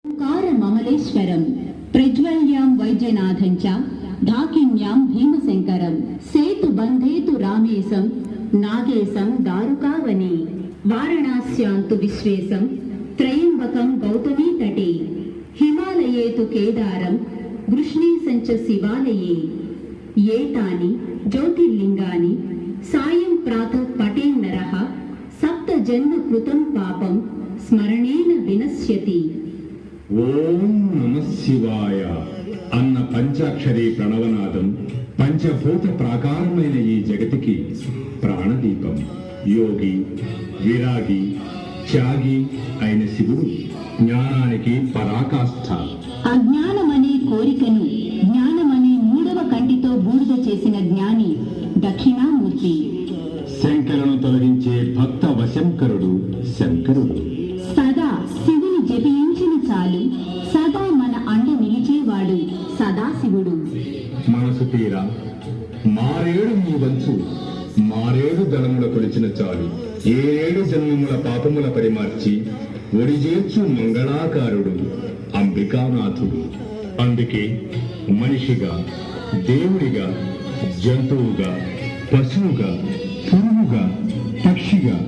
ఓంకారమమలేశ్వరం ప్రజ్వల్యాం వైద్యనాథం చ ఢాకిన్యాం భీమశంకరం సేతు బంధేతు రామేశం నాగేశం దారుకావనే వారణాస్యాంతు విశ్వేశం త్రయంబకం గౌతమీ తటే హిమాలయేతు కేదారం వృష్ణీశం చ శివాలయే ఏతాని జ్యోతిర్లింగాని సాయం ప్రాతః పఠేన్నరః సప్త జన్మ కృతం పాపం స్మరణేన వినశ్యతి. ఓం నమః శివాయ అన్న పంచాక్షరి ప్రణవనాదం పంచభూత ప్రాకారమైన ఈ జగతికి ప్రాణదీపం. యోగి, విరాగి, త్యాగి అయిన శివుడు జ్ఞానానికి పరాకాష్ఠ. అజ్ఞానమనే కోరికను జ్ఞానమనే మూడవ కంటితో బూడిద చేసిన జ్ఞాని దక్షిణామూర్తి. శంకరును తొలగించే భక్త వశంకరుడు శంకరుడు. సదా శివుని జపించిన చాలు సదా మన అండ నిలిచేవాడు సదాశివుడు. మనసు తీరా మారేడు నీ వంచు మారేడు దళముల కొలిచిన చాలు ఏడు జన్మముల పాపముల పరిమార్చి ఒడిజేర్చు మంగళాకారుడు అంబికానాథుడు. అందుకే మనిషిగా, దేవుడిగా, జంతువుగా, పశువుగా, పురుగుగా, పక్షిగా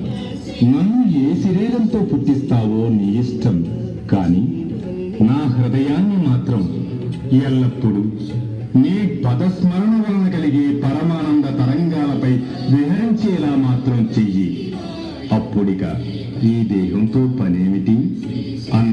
నన్ను ఏ శరీరంతో పుట్టిస్తావో నీ ఇష్టం, కానీ నా హృదయాన్ని మాత్రం ఎల్లప్పుడూ నీ పదస్మరణ వలన కలిగే పరమానంద తరంగాలపై విహరించేలా మాత్రం చెయ్యి. అప్పుడిక ఈ దేహంతో పనేమిటి?